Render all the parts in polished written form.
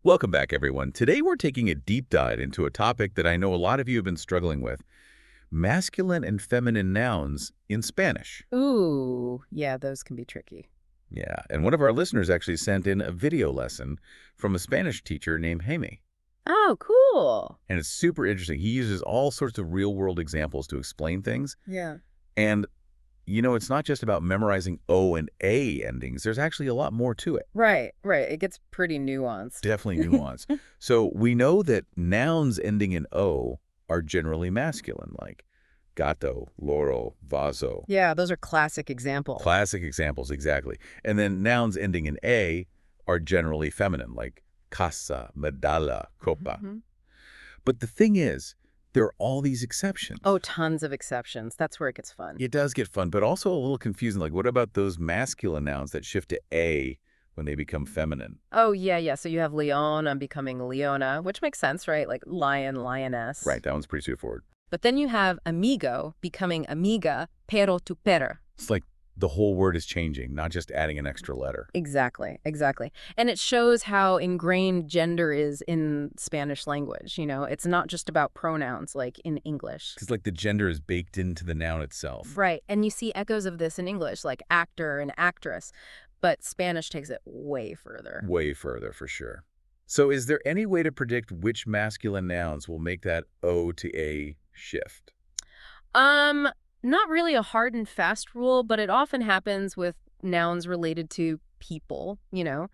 Welcome back, everyone. Today we're taking a deep dive into a topic that I know a lot of you have been struggling with, masculine and feminine nouns in Spanish. Ooh, yeah, those can be tricky. Yeah, and one of our listeners actually sent in a video lesson from a Spanish teacher named Jaime. Oh, cool. And it's super interesting. He uses all sorts of real-world examples to explain things. Yeah. And, it's not just about memorizing O and A endings. There's actually a lot more to it. Right, right. It gets pretty nuanced. Definitely nuance. So we know that nouns ending in O are generally masculine, like gato, loro, vaso. Yeah, those are classic examples. Classic examples, exactly. And then nouns ending in A are generally feminine, like casa, medalla, copa. Mhm. But the thing is, there are all these exceptions. Oh, tons of exceptions. That's where it gets fun. It does get fun, but also a little confusing. Like, what about those masculine nouns that shift to A when they become feminine? Oh, yeah, yeah. So you have Leon, I'm becoming Leona, which makes sense, right? Like lion, lioness. Right, that one's pretty straightforward. But then you have amigo becoming amiga, pero tu perro. It's like the whole word is changing, not just adding an extra letter. Exactly, exactly. And it shows how ingrained gender is in Spanish language. It's not just about pronouns like in English. Because like the gender is baked into the noun itself. Right. And you see echoes of this in English, like actor and actress. But Spanish takes it way further. Way further, for sure. So is there any way to predict which masculine nouns will make that O to A shift? Not really a hard and fast rule, but it often happens with nouns related to people, Yeah.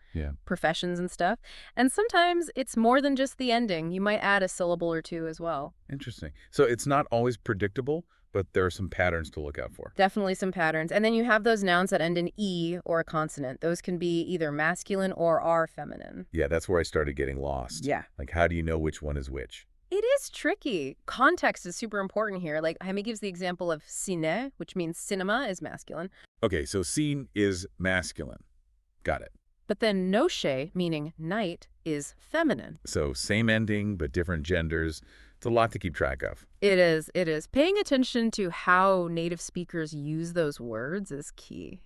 professions and stuff. And sometimes it's more than just the ending. You might add a syllable or two as well. Interesting. So it's not always predictable, but there are some patterns to look out for. Definitely some patterns. And then you have those nouns that end in E or a consonant. Those can be either masculine or are feminine. Yeah, that's where I started getting lost. Yeah. Like, how do you know which one is which? It is tricky. Context is super important here. Like Jaime gives the example of cine, which means cinema is masculine. Okay, so scene is masculine. Got it. But then noche, meaning night, is feminine. So same ending, but different genders. It's a lot to keep track of. It is, it is. Paying attention to how native speakers use those words is key,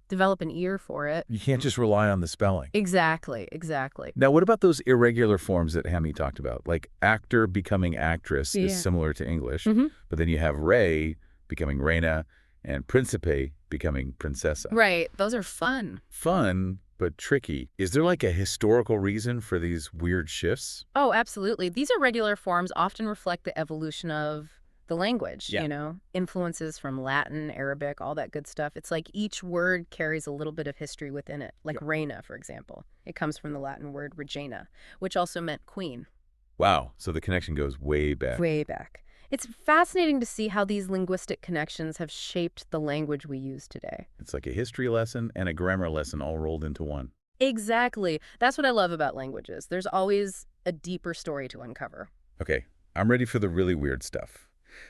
Develop an ear for it. You can't just rely on the spelling. Exactly, exactly. Now, what about those irregular forms that Hemi talked about? Like actor becoming actress Yeah. is similar to English, Mhm. but then you have rey becoming reina and principe becoming princesa. Right, those are fun. Fun, but tricky. Is there like a historical reason for these weird shifts? Oh, absolutely. These irregular forms often reflect the evolution of the language, Yeah. Influences from Latin, Arabic, all that good stuff. It's like each word carries a little bit of history within it. Like reina, for example. It comes from the Latin word regina, which also meant queen. Wow, so the connection goes way back. Way back. It's fascinating to see how these linguistic connections have shaped the language we use today. It's like a history lesson and a grammar lesson all rolled into one. Exactly. That's what I love about languages. There's always a deeper story to uncover. Okay, I'm ready for the really weird stuff.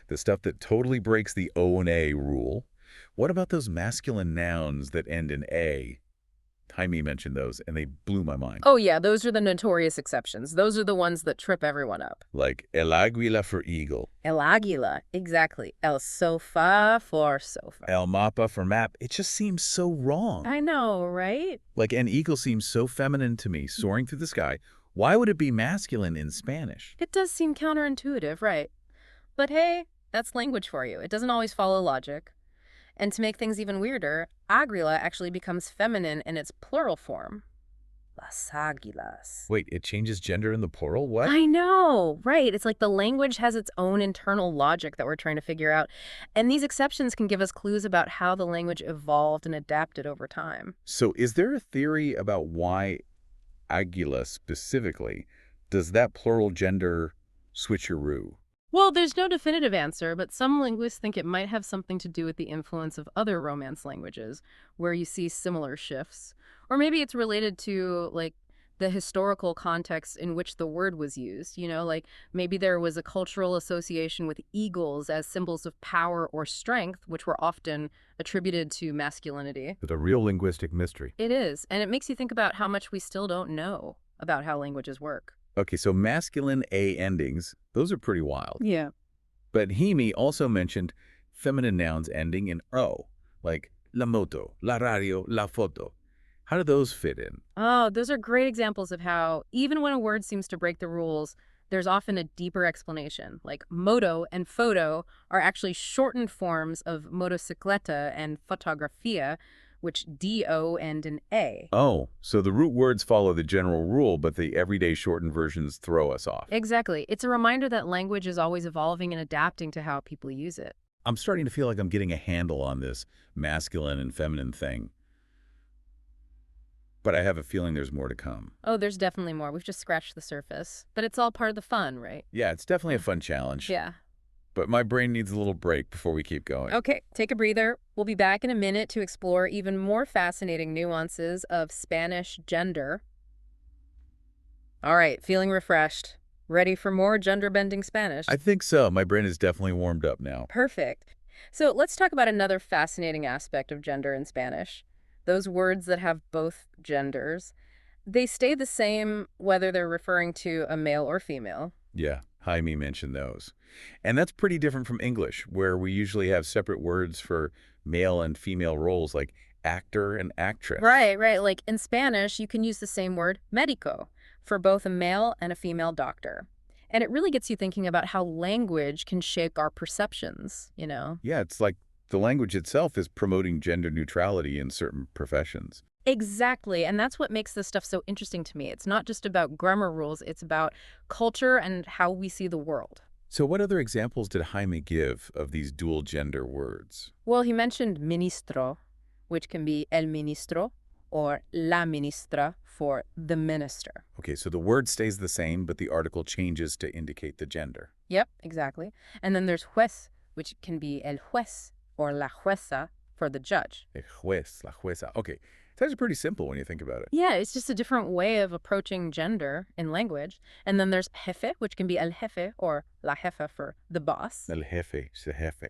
The stuff that totally breaks the O and A rule. What about those masculine nouns that end in A? Jaime mentioned those, and they blew my mind. Oh, yeah, those are the notorious exceptions. Those are the ones that trip everyone up. Like el águila for eagle, El águila, exactly. El sofá for sofa. el mapa for map. It just seems so wrong. I know, right? Like an eagle seems so feminine to me, soaring through the sky. Why would it be masculine in Spanish? It does seem counterintuitive, right? But hey, that's language for you. It doesn't always follow logic. And to make things even weirder, águila actually becomes feminine in its plural form. Las águilas. Wait, it changes gender in the plural? What? I know, right? It's like the language has its own internal logic that we're trying to figure out. And these exceptions can give us clues about how the language evolved and adapted over time. So is there a theory about why águila specifically does that plural gender switcheroo? Well, there's no definitive answer, but some linguists think it might have something to do with the influence of other Romance languages, where you see similar shifts. Or maybe it's related to, like, the historical context in which the word was used. Like maybe there was a cultural association with eagles as symbols of power or strength, which were often attributed to masculinity. It's a real linguistic mystery. It is, and it makes you think about how much we still don't know about how languages work. Okay, so masculine A endings, those are pretty wild. Yeah. But Hemi also mentioned feminine nouns ending in O, like la moto, la radio, la foto. How do those fit in? Oh, those are great examples of how, even when a word seems to break the rules, there's often a deeper explanation. Like moto and photo are actually shortened forms of motocicleta and fotografia, which DO end in A. Oh, so the root words follow the general rule, but the everyday shortened versions throw us off. Exactly. It's a reminder that language is always evolving and adapting to how people use it. I'm starting to feel like I'm getting a handle on this masculine and feminine thing, but I have a feeling there's more to come. Oh, there's definitely more. We've just scratched the surface. But it's all part of the fun, right? Yeah, it's definitely a fun challenge, Yeah. but my brain needs a little break before we keep going. Okay, take a breather. We'll be back in a minute to explore even more fascinating nuances of Spanish gender. All right, feeling refreshed. Ready for more gender-bending Spanish? I think so. My brain is definitely warmed up now. Perfect. So let's talk about another fascinating aspect of gender in Spanish. Those words that have both genders. They stay the same whether they're referring to a male or female. Yeah, Jaime mentioned those. And that's pretty different from English, where we usually have separate words for male and female roles like actor and actress. Right, right. Like in Spanish, you can use the same word, médico, for both a male and a female doctor. And it really gets you thinking about how language can shape our perceptions. Yeah, it's like the language itself is promoting gender neutrality in certain professions. Exactly. And that's what makes this stuff so interesting to me. It's not just about grammar rules, it's about culture and how we see the world. So what other examples did Jaime give of these dual gender words? Well, he mentioned ministro, which can be el ministro or la ministra for the minister. Okay, so the word stays the same, but the article changes to indicate the gender. Yep, exactly. And then there's juez, which can be el juez or la jueza for the judge. El juez, la jueza. Okay, it's actually pretty simple when you think about it. Yeah, it's just a different way of approaching gender in language. And then there's jefe, which can be el jefe or la jefa for the boss. El jefe, es el jefe.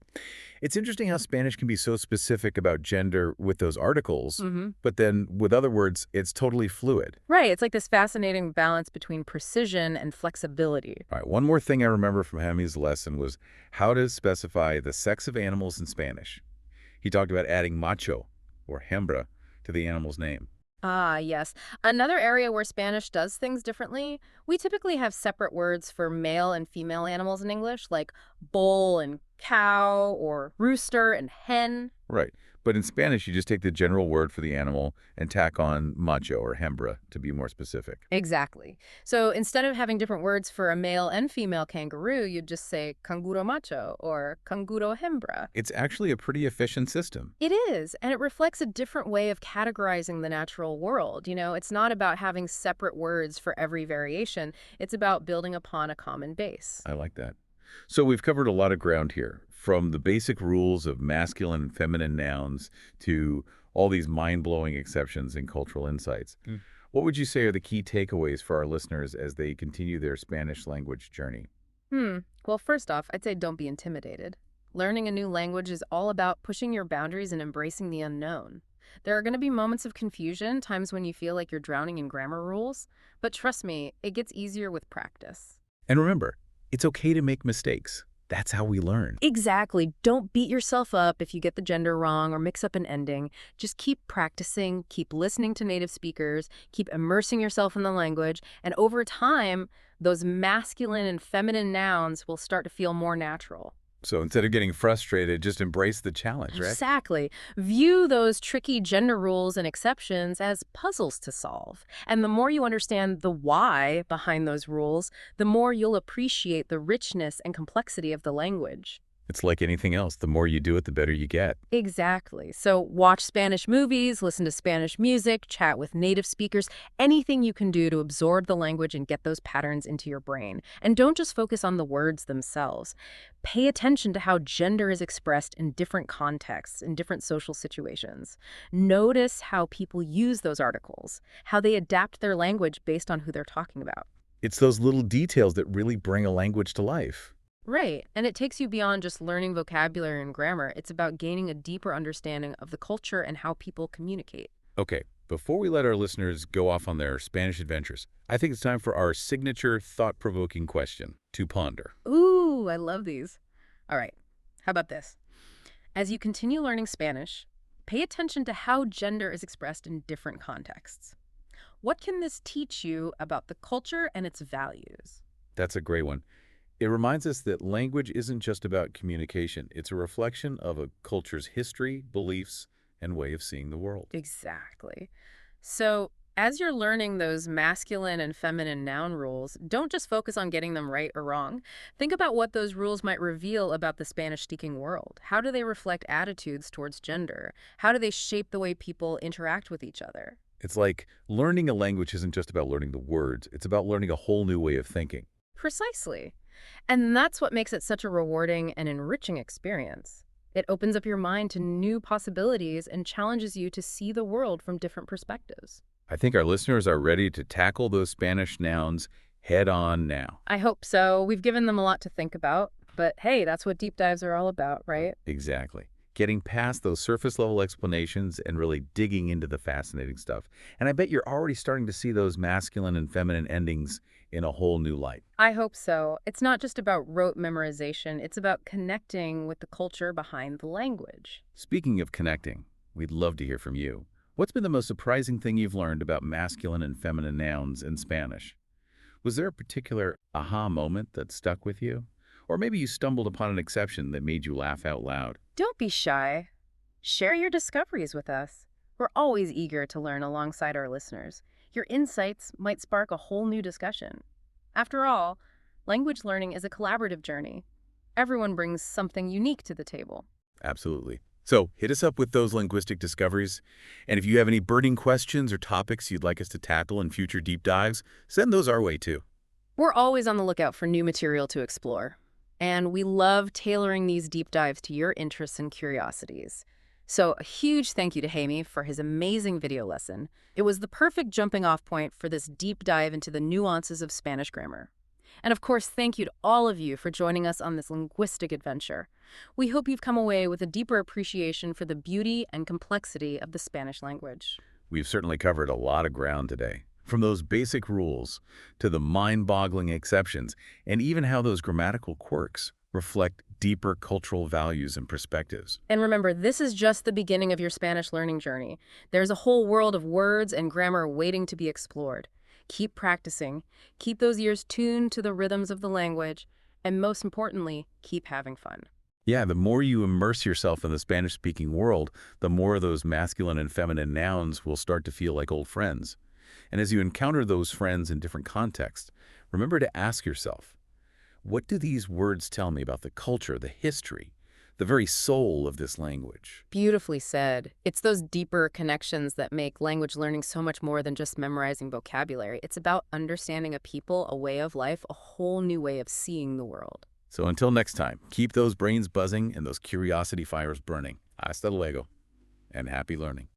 It's interesting how Spanish can be so specific about gender with those articles, but then with other words, it's totally fluid. Right, it's like this fascinating balance between precision and flexibility. All right, one more thing I remember from Hami's lesson was how to specify the sex of animals in Spanish. He talked about adding macho or hembra to the animal's name. Ah, yes. Another area where Spanish does things differently, we typically have separate words for male and female animals in English, like bull and cow, or rooster and hen. Right. But in Spanish, you just take the general word for the animal and tack on macho or hembra to be more specific. Exactly. So instead of having different words for a male and female kangaroo, you'd just say canguro macho or canguro hembra. It's actually a pretty efficient system. It is, and it reflects a different way of categorizing the natural world. It's not about having separate words for every variation. It's about building upon a common base. I like that. So we've covered a lot of ground here, from the basic rules of masculine and feminine nouns to all these mind-blowing exceptions and cultural insights. What would you say are the key takeaways for our listeners as they continue their Spanish language journey? Well, first off, I'd say don't be intimidated. Learning a new language is all about pushing your boundaries and embracing the unknown. There are going to be moments of confusion, times when you feel like you're drowning in grammar rules, but trust me, it gets easier with practice. And remember, it's okay to make mistakes. That's how we learn. Exactly. Don't beat yourself up if you get the gender wrong or mix up an ending. Just keep practicing, keep listening to native speakers, keep immersing yourself in the language, and over time, those masculine and feminine nouns will start to feel more natural. So instead of getting frustrated, just embrace the challenge, right? Exactly. View those tricky gender rules and exceptions as puzzles to solve. And the more you understand the why behind those rules, the more you'll appreciate the richness and complexity of the language. It's like anything else. The more you do it, the better you get. Exactly. So watch Spanish movies, listen to Spanish music, chat with native speakers, anything you can do to absorb the language and get those patterns into your brain. And don't just focus on the words themselves. Pay attention to how gender is expressed in different contexts, in different social situations. Notice how people use those articles, how they adapt their language based on who they're talking about. It's those little details that really bring a language to life. Right. And it takes you beyond just learning vocabulary and grammar. It's about gaining a deeper understanding of the culture and how people communicate. Okay, before we let our listeners go off on their Spanish adventures, I think it's time for our signature thought-provoking question to ponder. Ooh, I love these. All right. How about this? As you continue learning Spanish, Pay attention to how gender is expressed in different contexts. What can this teach you about the culture and its values? That's a great one. It reminds us that language isn't just about communication. It's a reflection of a culture's history, beliefs, and way of seeing the world. Exactly. So, as you're learning those masculine and feminine noun rules, don't just focus on getting them right or wrong. Think about what those rules might reveal about the Spanish-speaking world. How do they reflect attitudes towards gender? How do they shape the way people interact with each other? It's like learning a language isn't just about learning the words. It's about learning a whole new way of thinking. Precisely. And that's what makes it such a rewarding and enriching experience. It opens up your mind to new possibilities and challenges you to see the world from different perspectives. I think our listeners are ready to tackle those Spanish nouns head on now. I hope so. We've given them a lot to think about, but hey, that's what deep dives are all about, right? Exactly. Getting past those surface level explanations and really digging into the fascinating stuff. And I bet you're already starting to see those masculine and feminine endings in a whole new light. I hope so. It's not just about rote memorization, it's about connecting with the culture behind the language. Speaking of connecting, we'd love to hear from you. What's been the most surprising thing you've learned about masculine and feminine nouns in Spanish? Was there a particular aha moment that stuck with you? Or maybe you stumbled upon an exception that made you laugh out loud? Don't be shy. Share your discoveries with us. We're always eager to learn alongside our listeners. Your insights might spark a whole new discussion. After all, language learning is a collaborative journey. Everyone brings something unique to the table. Absolutely. So hit us up with those linguistic discoveries. And if you have any burning questions or topics you'd like us to tackle in future deep dives, send those our way too. We're always on the lookout for new material to explore, and we love tailoring these deep dives to your interests and curiosities. So a huge thank you to Jaime for his amazing video lesson. It was the perfect jumping off point for this deep dive into the nuances of Spanish grammar. And of course, thank you to all of you for joining us on this linguistic adventure. We hope you've come away with a deeper appreciation for the beauty and complexity of the Spanish language. We've certainly covered a lot of ground today, from those basic rules to the mind-boggling exceptions, and even how those grammatical quirks reflect deeper cultural values and perspectives. And remember, this is just the beginning of your Spanish learning journey. There's a whole world of words and grammar waiting to be explored. Keep practicing, keep those ears tuned to the rhythms of the language, and most importantly, keep having fun. Yeah, the more you immerse yourself in the Spanish-speaking world, the more those masculine and feminine nouns will start to feel like old friends. And as you encounter those friends in different contexts, remember to ask yourself, what do these words tell me about the culture, the history, the very soul of this language? Beautifully said. It's those deeper connections that make language learning so much more than just memorizing vocabulary. It's about understanding a people, a way of life, a whole new way of seeing the world. So until next time, keep those brains buzzing and those curiosity fires burning. Hasta luego, and happy learning.